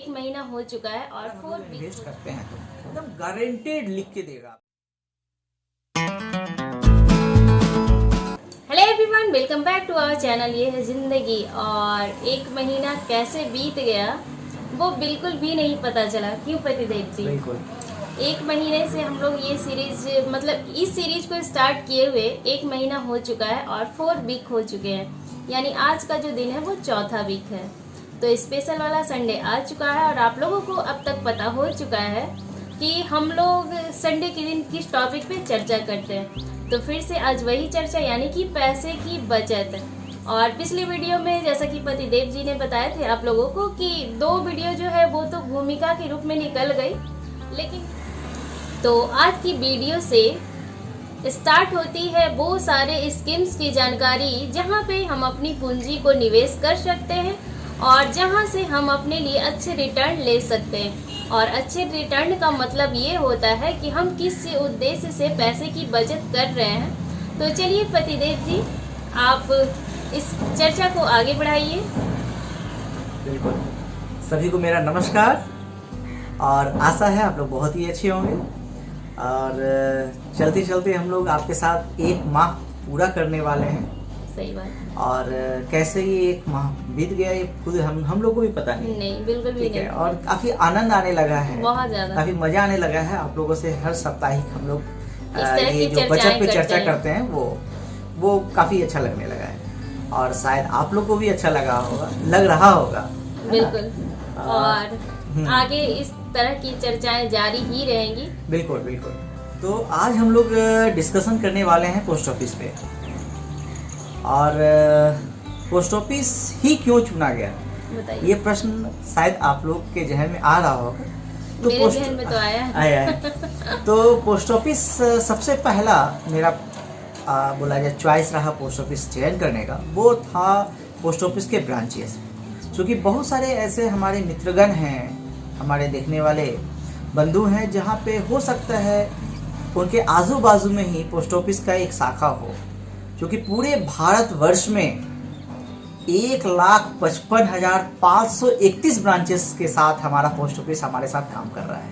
1 महीना हो चुका है और 4 इन्वेस्ट करते हैं तो एकदम गारंटेड लिख के देगा। Hello everyone, welcome back to our channel. ये है जिंदगी। और 1 महीना कैसे बीत गया वो बिल्कुल भी नहीं पता चला। क्यों प्रतिदेव जी? बिल्कुल 1 महीने से हम लोग ये सीरीज मतलब इस सीरीज को स्टार्ट किए हुए 1 महीना हो चुका है और 4 वीक हो चुके हैं। यानी आज का जो दिन है वो चौथा वीक है। तो स्पेशल वाला संडे आ चुका है और आप लोगों को अब तक पता हो चुका है कि हम लोग संडे के दिन किस टॉपिक पे चर्चा करते हैं। तो फिर से आज वही चर्चा, यानी कि पैसे की बचत। और पिछली वीडियो में जैसा कि पतिदेव जी ने बताए थे आप लोगों को कि 2 वीडियो जो है वो तो भूमिका के रूप में निकल गई, लेकिन तो आज की वीडियो से स्टार्ट होती है वो सारे स्कीम्स की जानकारी जहां पे हम अपनी पूंजी को निवेश कर सकते हैं और जहां से हम अपने लिए अच्छे रिटर्न ले सकते हैं। और अच्छे रिटर्न का मतलब ये होता है कि हम किस उद्देश्य से पैसे की बचत कर रहे हैं। तो चलिए पतिदेव जी, आप इस चर्चा को आगे बढ़ाइए। बिल्कुल, सभी को मेरा नमस्कार और आशा है आप लोग बहुत ही अच्छे होंगे। और चलते चलते हम लोग आपके साथ 1 माह पूरा करने वाले हैं। सही बात। और कैसे ये 1 माह बीत गया ये खुद हम लोग को भी पता नहीं, बिल्कुल भी नहीं। और काफी आनंद आने लगा है, बहुत ज्यादा, काफी मजा आने लगा है। आप लोगों से हर साप्ताहिक हम लोग ये जो बचत पे चर्चा करते हैं वो काफी अच्छा लगने लगा है और शायद आप लोग को भी अच्छा लग रहा होगा। बिल्कुल। और आगे इस तरह की चर्चाएं जारी ही रहेंगी। बिल्कुल बिल्कुल। तो आज हम लोग डिस्कशन करने वाले हैं पोस्ट ऑफिस पे। और पोस्ट ऑफिस ही क्यों चुना गया, ये प्रश्न शायद आप लोग के जहन में आ रहा होगा। तो मेरे जहन में तो आया है। तो पोस्ट ऑफिस सबसे पहला मेरा बोला जाए चॉइस रहा पोस्ट ऑफिस चयन करने का, वो था पोस्ट ऑफिस के ब्रांचेस। क्योंकि बहुत सारे ऐसे हमारे मित्रगण हैं, हमारे देखने वाले बंधु हैं, जहाँ पे हो सकता है उनके आजू बाजू में ही पोस्ट ऑफिस का एक शाखा हो। क्योंकि पूरे भारतवर्ष में 1,55,531 ब्रांचेस के साथ हमारा पोस्ट ऑफिस हमारे साथ काम कर रहा है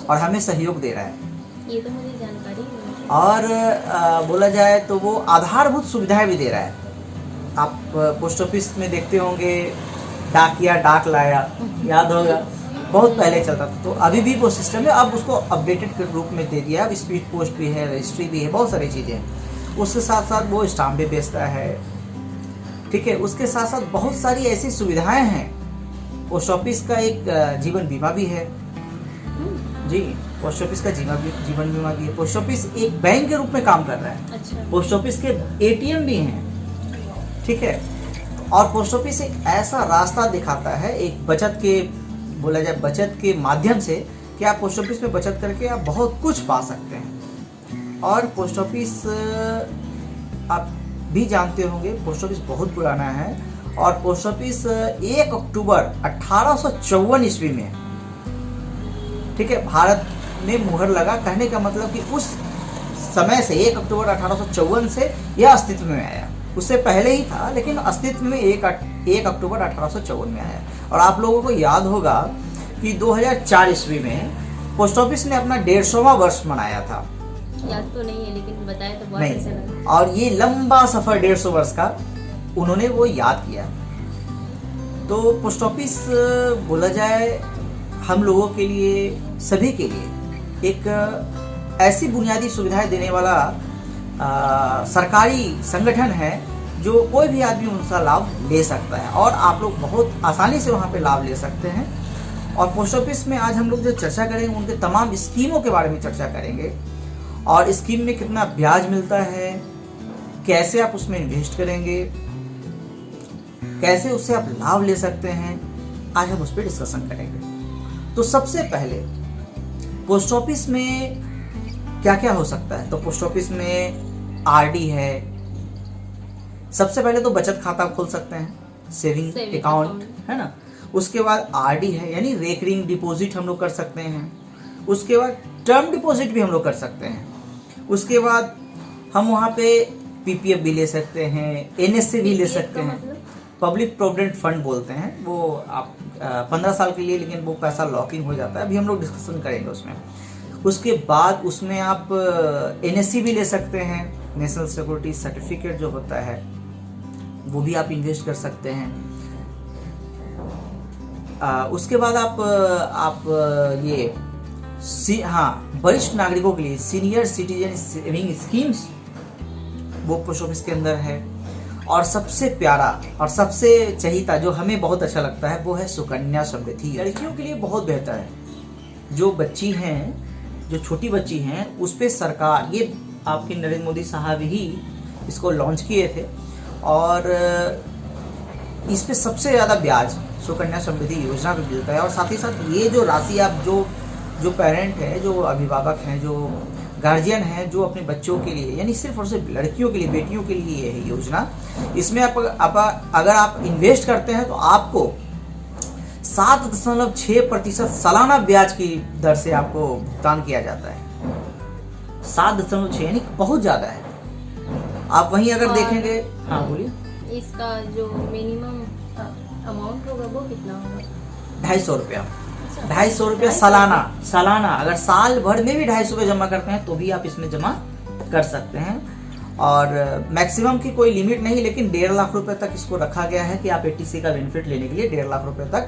और हमें सहयोग दे रहा है। ये तो मुझे जानकारी है। और बोला जाए तो वो आधारभूत सुविधाएं भी दे रहा है। आप पोस्ट ऑफिस में देखते होंगे डाकिया डाक लाया, याद होगा, बहुत पहले चलता था। तो अभी भी वो सिस्टम है, अब उसको अपडेटेड के रूप में दे दिया। अब स्पीड पोस्ट भी है, रजिस्ट्री भी है, बहुत सारी चीज़ें हैं। उसके साथ साथ वो स्टाम्प भी बेचता है, ठीक है। उसके साथ साथ बहुत सारी ऐसी सुविधाएं हैं। पोस्ट ऑफिस का एक जीवन बीमा भी है जी, पोस्ट ऑफिस का जीवन बीमा भी है। पोस्ट ऑफिस एक बैंक के रूप में काम कर रहा है। अच्छा। पोस्ट ऑफिस के ATM भी हैं, ठीक है। और पोस्ट ऑफिस एक ऐसा रास्ता दिखाता है, एक बचत के बोला जाए बचत के माध्यम से कि आप पोस्ट ऑफिस में बचत करके आप बहुत कुछ पा सकते हैं। और पोस्ट ऑफिस आप भी जानते होंगे, पोस्ट ऑफिस बहुत पुराना है। और पोस्ट ऑफिस 1 अक्टूबर 1854 ईस्वी में, ठीक है, भारत में मुहर लगा। कहने का मतलब कि उस समय से 1 अक्टूबर 1854 से यह अस्तित्व में आया। उससे पहले ही था, लेकिन अस्तित्व में 1 अक्टूबर 1854 में आया। और आप लोगों को याद होगा कि 2004 ईस्वी में पोस्ट ऑफिस ने अपना 150वां वर्ष मनाया था। याद तो नहीं है, लेकिन बताया तो बहुत अच्छा लगा। और ये लंबा सफर 150 वर्ष का उन्होंने वो याद किया। तो पोस्ट ऑफिस बोला जाए हम लोगों के लिए, सभी के लिए एक ऐसी बुनियादी सुविधाएं देने वाला सरकारी संगठन है जो कोई भी आदमी उनका लाभ ले सकता है और आप लोग बहुत आसानी से वहाँ पे लाभ ले सकते हैं। और पोस्ट ऑफिस में आज हम लोग जो चर्चा करेंगे उनके तमाम स्कीमों के बारे में चर्चा करेंगे। और स्कीम में कितना ब्याज मिलता है, कैसे आप उसमें इन्वेस्ट करेंगे, कैसे उससे आप लाभ ले सकते हैं, आज हम उस पर डिस्कशन करेंगे। तो सबसे पहले पोस्ट ऑफिस में क्या क्या हो सकता है। तो पोस्ट ऑफिस में RD है। सबसे पहले तो बचत खाता खोल सकते हैं, सेविंग अकाउंट है ना। उसके बाद RD है, यानी रेकरिंग डिपॉजिट हम लोग कर सकते हैं। उसके बाद टर्म डिपॉजिट भी हम लोग कर सकते हैं। उसके बाद हम वहाँ पे PPF भी ले सकते हैं, NSC भी ले सकते हैं, पब्लिक प्रोविडेंट फंड बोलते हैं वो। आप 15 साल के लिए, लेकिन वो पैसा लॉकिंग हो जाता है, अभी हम लोग डिस्कशन करेंगे उसमें। उसके बाद उसमें आप NSC भी ले सकते हैं, नेशनल सिक्योरिटी सर्टिफिकेट जो होता है वो भी आप इन्वेस्ट कर सकते हैं। उसके बाद आप ये वरिष्ठ नागरिकों के लिए सीनियर सिटीजन सेविंग स्कीम्स वो पोस्ट ऑफिस के अंदर है। और सबसे प्यारा और सबसे चहीता जो हमें बहुत अच्छा लगता है वो है सुकन्या समृद्धि। लड़कियों के लिए बहुत बेहतर है। जो बच्ची हैं, जो छोटी बच्ची हैं, उस पर सरकार, ये आपके नरेंद्र मोदी साहब ही इसको लॉन्च किए थे, और इस पे सबसे ज़्यादा ब्याज सुकन्या समृद्धि योजना पे मिलता है। और साथ ही साथ ये जो राशि आप जो पेरेंट है, जो अभिभावक हैं, जो गार्जियन हैं, जो अपने बच्चों के लिए, यानी सिर्फ और सिर्फ लड़कियों के लिए, बेटियों के लिए ये है योजना। इसमें अगर आप इन्वेस्ट करते हैं तो आपको 7.6% सालाना ब्याज की दर से आपको भुगतान किया जाता है। 7.6 यानी बहुत ज़्यादा है। आप वहीं अगर देखेंगे, हाँ बोलिए, इसका जो मिनिमम अमाउंट होगा वो कितना होगा? 250 रुपया। 250 रुपया सालाना। अगर साल भर में भी 250 रुपये जमा करते हैं तो भी आप इसमें जमा कर सकते हैं। और मैक्सिमम की कोई लिमिट नहीं, लेकिन 1.5 लाख रुपए तक इसको रखा गया है कि आप 80C का बेनिफिट लेने के लिए 1.5 लाख रुपए तक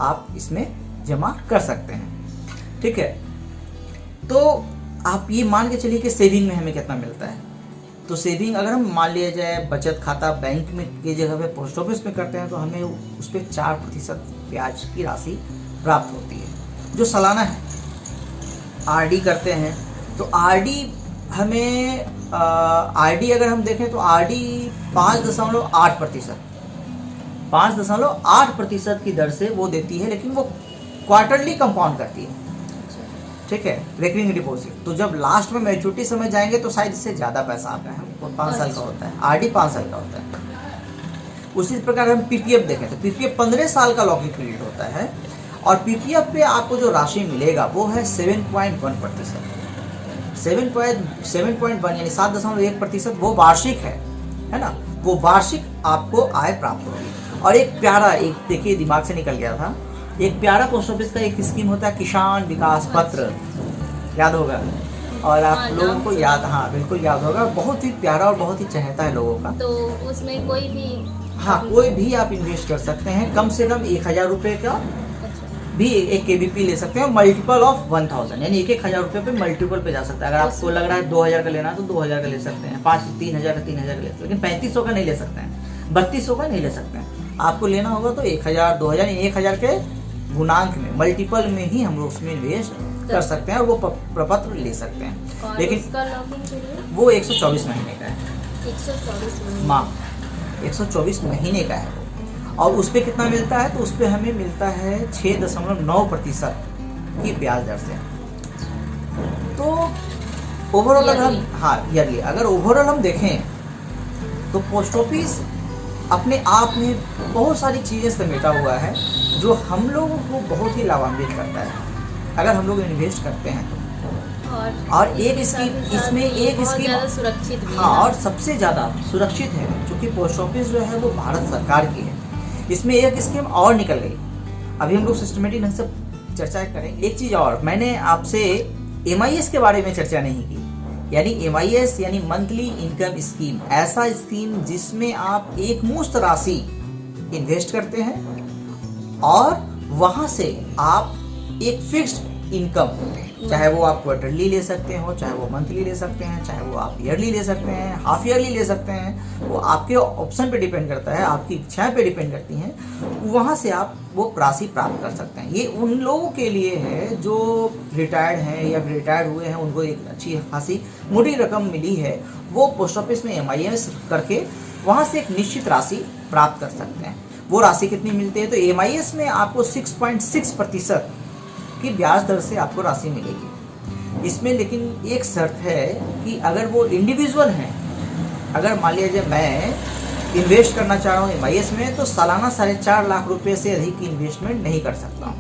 आप इसमें जमा कर सकते हैं। ठीक है, तो आप ये मान के चलिए कि सेविंग में हमें कितना मिलता है। तो सेविंग अगर हम मान लिया जाए बचत खाता बैंक में की जगह पे पोस्ट ऑफिस में करते हैं तो हमें उस पर 4% ब्याज की राशि प्राप्त होती है जो सालाना है। RD करते हैं तो RD हमें RD अगर हम देखें तो RD 5.8%, 5.8% की दर से वो देती है, लेकिन वो क्वार्टरली कंपाउंड करती है। ठीक है, रेकरिंग डिपॉजिट। तो जब लास्ट में मैच्योरिटी समय जाएंगे तो शायद इससे ज़्यादा पैसा आता है। हमको 5 साल का होता है, RD 5 साल का होता है। उसी प्रकार हम PPF देखें तो PPF 15 साल का लॉकिंग पीरियड होता है, और PPF पे आपको जो राशि मिलेगा वो है 7.1%। 7.1 यानी 7.1% वो वार्षिक है ना, वो वार्षिक आपको आय प्राप्त होगी। और एक प्यारा, एक देखिए दिमाग से निकल गया था, एक प्यारा पोस्ट ऑफिस का एक स्कीम होता है किसान विकास पत्र, याद होगा, और आप लोगों को याद, हाँ बिल्कुल याद होगा। बहुत ही प्यारा और बहुत ही चहेता है लोगों का। तो उसमें कोई भी, हाँ कोई भी आप इन्वेस्ट कर सकते हैं। कम से कम 1000 रुपये का भी एक KVP ले सकते हैं, मल्टीपल ऑफ 1000, यानी 1,000 रुपये पे मल्टीपल पे जा सकता है। अगर आपको लग रहा है 2000 का लेना है तो 2000 का ले सकते हैं, 3,000 का 3,000 का ले सकते हैं, लेकिन 3500 का नहीं ले सकते हैं, 3200 का नहीं ले सकते हैं। आपको लेना होगा तो 1000, 2000, 1000 के गुणांक में, मल्टीपल में ही हम लोग उसमें इन्वेस्ट कर सकते हैं और वो प्रपत्र ले सकते हैं। लेकिन उसका लॉकिंग पीरियड वो 124 महीने का है। 124 महीने का है। और उस पर कितना मिलता है? तो उस पर हमें मिलता है 6.9% की ब्याज दर से। तो ओवरऑल अगर हम, हाँ ईयरली, अगर ओवरऑल हम देखें तो पोस्ट ऑफिस अपने आप में बहुत सारी चीज़ें समेटा हुआ है जो हम लोगों को बहुत ही लाभान्वित करता है अगर हम लोग इन्वेस्ट करते हैं तो। और एक स्कीम, इसमें एक स्कीम सुरक्षित भी, हाँ, और सबसे ज़्यादा सुरक्षित है क्योंकि पोस्ट ऑफिस जो है वो भारत सरकार की है। इसमें एक स्कीम और निकल गई, अभी हम लोग सिस्टमेटिक ढंग से चर्चा करेंगे। एक चीज़ और, मैंने आपसे MIS के बारे में चर्चा नहीं की, यानी MIS यानी मंथली इनकम स्कीम, ऐसा स्कीम जिसमें आप एक मुश्त राशि इन्वेस्ट करते हैं और वहाँ से आप एक फिक्स्ड इनकम, चाहे वो आप क्वार्टरली ले सकते हो, चाहे वो मंथली ले सकते हैं, चाहे वो आप ईयरली ले सकते हैं, हाफ ईयरली ले सकते हैं, वो आपके ऑप्शन पे डिपेंड करता है, आपकी इच्छाएं पे डिपेंड करती हैं। वहाँ से आप वो राशि प्राप्त कर सकते हैं। ये उन लोगों के लिए है जो रिटायर्ड हैं या रिटायर्ड हुए हैं, उनको एक अच्छी खासी मोटी रकम मिली है, वो पोस्ट ऑफिस में MIS करके वहाँ से एक निश्चित राशि प्राप्त कर सकते हैं। वो राशि कितनी मिलती है? तो MIS में आपको 6.6% की ब्याज दर से आपको राशि मिलेगी। इसमें लेकिन एक शर्त है कि अगर वो इंडिविजुअल हैं, अगर मान लिया जाए मैं इन्वेस्ट करना चाह रहा हूँ MIS में, तो सालाना 4.5 लाख रुपए से अधिक की इन्वेस्टमेंट नहीं कर सकता हूँ।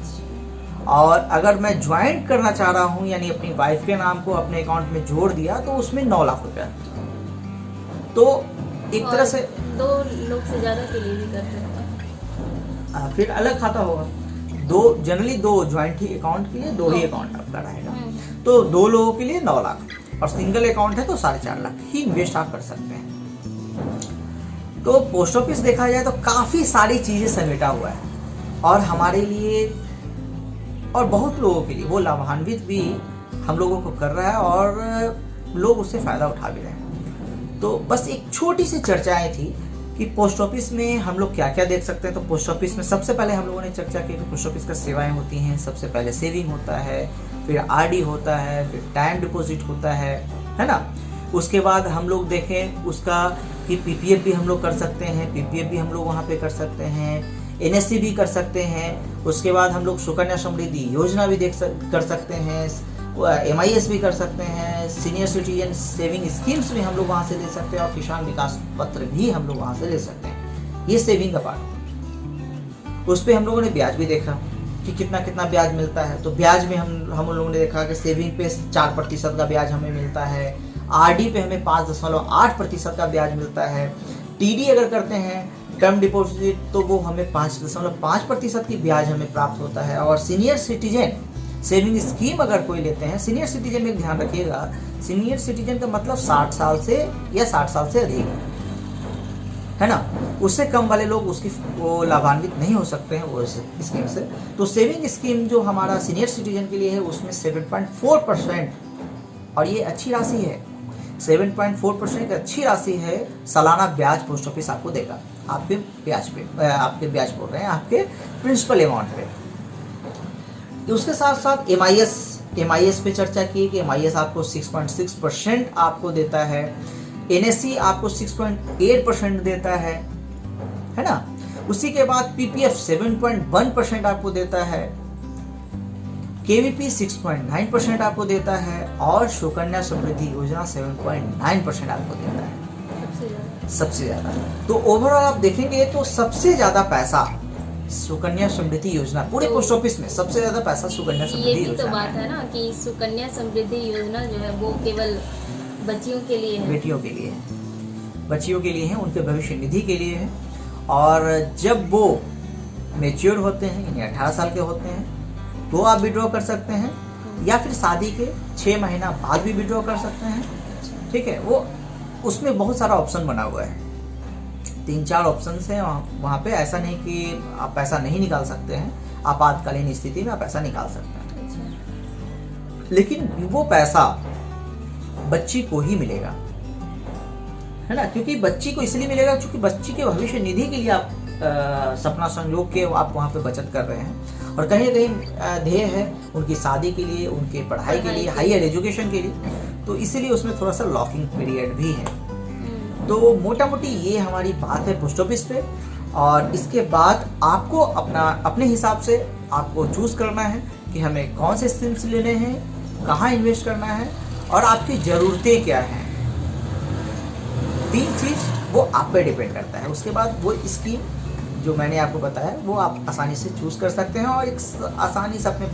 और अगर मैं ज्वाइंट करना चाह रहा हूँ, यानी अपनी वाइफ के नाम को अपने अकाउंट में जोड़ दिया, तो उसमें 9 लाख रुपया। तो एक तरह से 2 लोग से ज़्यादा के लिए भी कर सकते हैं, फिर अलग खाता होगा। जनरली 2 ज्वाइंट ही अकाउंट के लिए 2 ही अकाउंट आपका रहेगा। तो 2 लोगों के लिए 9 लाख और सिंगल अकाउंट है तो 4.5 लाख ही इन्वेस्ट आप कर सकते हैं। तो पोस्ट ऑफिस देखा जाए तो काफी सारी चीजें समेटा हुआ है और हमारे लिए और बहुत लोगों के लिए वो लाभान्वित भी हम लोगों को कर रहा है और लोग उससे फायदा उठा भी रहे हैं। तो बस एक छोटी सी चर्चाएं थी कि पोस्ट ऑफिस में हम लोग क्या क्या देख सकते हैं। तो पोस्ट ऑफिस में सबसे पहले हम लोगों ने चर्चा की कि पोस्ट ऑफिस का सेवाएं होती हैं। सबसे पहले सेविंग होता है, फिर आरडी होता है, फिर टाइम डिपॉजिट होता है ना। उसके बाद हम लोग देखें उसका कि पीपीएफ भी हम लोग कर सकते हैं, पीपीएफ भी हम लोग वहाँ पे कर सकते हैं, एनएससी भी कर सकते हैं। उसके बाद हम लोग सुकन्या समृद्धि योजना भी कर सकते हैं, MIS भी कर सकते हैं, सीनियर सिटीजन सेविंग स्कीम्स भी हम लोग वहाँ से ले सकते हैं और किसान विकास पत्र भी हम लोग वहाँ से ले सकते हैं। ये सेविंग का पार्ट। उस पर हम लोगों ने ब्याज भी देखा कि कितना कितना ब्याज मिलता है। तो ब्याज में हम लोगों ने देखा कि सेविंग पे 4% का ब्याज हमें मिलता है, आरडी पे हमें 5.8% का ब्याज मिलता है, टीडी अगर करते हैं टर्म डिपॉजिट तो वो हमें 5.5% की ब्याज हमें प्राप्त होता है। और सीनियर सिटीजन सेविंग स्कीम अगर कोई लेते हैं, सीनियर सिटीजन में ध्यान रखिएगा, सीनियर सिटीजन का मतलब 60 साल से या 60 साल से अधिक है ना। उससे कम वाले लोग उसकी वो लाभान्वित नहीं हो सकते हैं वो स्कीम से। तो सेविंग स्कीम जो हमारा सीनियर सिटीजन के लिए है उसमें 7.4% और ये अच्छी राशि है, 7.4% अच्छी राशि है। सालाना ब्याज पोस्ट ऑफिस आपको देगा आपके ब्याज पे, आपके ब्याज बोल रहे हैं आपके प्रिंसिपल अमाउंट पे। उसके साथ साथ MIS पे चर्चा की कि MIS आपको 6.6% आपको देता है, NSC आपको 6.8% देता है ना। उसी के बाद PPF 7.1% आपको देता है, KVP 6.9% आपको देता है और सुकन्या समृद्धि योजना 7.9% आपको देता है सबसे ज्यादा। तो ओवरऑल आप देखेंगे तो सबसे ज्यादा पैसा सुकन्या समृद्धि योजना पूरे पोस्ट ऑफिस में सबसे ज्यादा पैसा सुकन्या समृद्धि योजना। ये भी तो बात है ना कि सुकन्या समृद्धि योजना जो है वो केवल बच्चियों के लिए है, बेटियों के लिए है, बच्चियों के लिए है, उनके भविष्य निधि के लिए है। और जब वो मेच्योर होते हैं यानी 18 साल के होते हैं तो आप विड्रॉ कर सकते हैं या फिर शादी के 6 महीना बाद भी विड्रॉ कर सकते हैं। ठीक है, वो उसमें बहुत सारा ऑप्शन बना हुआ है, 3-4 ऑप्शन है वहाँ पे। ऐसा नहीं कि आप पैसा नहीं निकाल सकते हैं, आपातकालीन स्थिति में आप पैसा निकाल सकते हैं, लेकिन वो पैसा बच्ची को ही मिलेगा, है ना। क्योंकि बच्ची को इसलिए मिलेगा क्योंकि बच्ची के भविष्य निधि के लिए आप सपना संजोग के आप वहाँ पे बचत कर रहे हैं और कहीं ना कहीं ध्येय है उनकी शादी के लिए, उनके पढ़ाई के लिए, हायर एजुकेशन के लिए। तो इसीलिए उसमें थोड़ा सा लॉकिंग पीरियड भी है। तो मोटा मोटी ये हमारी बात है पोस्ट ऑफिस पे। और इसके बाद आपको अपने हिसाब से आपको चूज करना है कि हमें कौन से स्कीम्स लेने हैं, कहाँ इन्वेस्ट करना है और आपकी ज़रूरतें क्या हैं। 3 चीज़ वो आप पे डिपेंड करता है। उसके बाद वो स्कीम जो मैंने आपको बताया वो आप आसानी से चूज कर सकते हैं और एक आसानी से अपने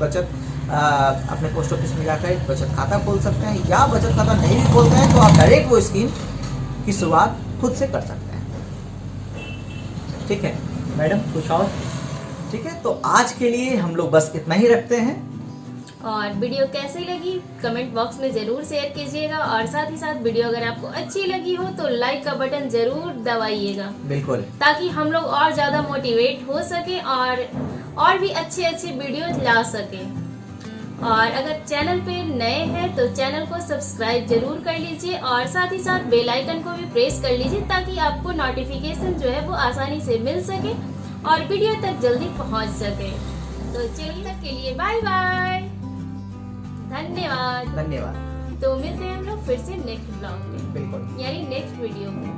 पोस्ट ऑफिस में जाकर एक बचत खाता खोल सकते हैं, या बचत खाता नहीं भी खोलते हैं तो आप डायरेक्ट वो स्कीम की शुरुआत खुद से कर सकते हैं। ठीक है मैडम, कुछ और? ठीक है, तो आज के लिए हम लोग बस इतना ही रखते हैं। और वीडियो कैसी लगी कमेंट बॉक्स में जरूर शेयर कीजिएगा और साथ ही साथ वीडियो अगर आपको अच्छी लगी हो तो लाइक का बटन जरूर दबाइएगा, बिल्कुल, ताकि हम लोग और ज्यादा मोटिवेट हो सके और भी अच्छे वीडियो ला सके। और अगर चैनल पे नए हैं तो चैनल को सब्सक्राइब जरूर कर लीजिए और साथ ही साथ बेल आइकन को भी प्रेस कर लीजिए ताकि आपको नोटिफिकेशन जो है वो आसानी से मिल सके और वीडियो तक जल्दी पहुंच सके। तो चलिए तक के लिए बाय बाय, धन्यवाद। धन्यवाद। तो मिलते हैं हम लोग फिर से नेक्स्ट ब्लॉग में, बिल्कुल, यानी नेक्स्ट वीडियो में।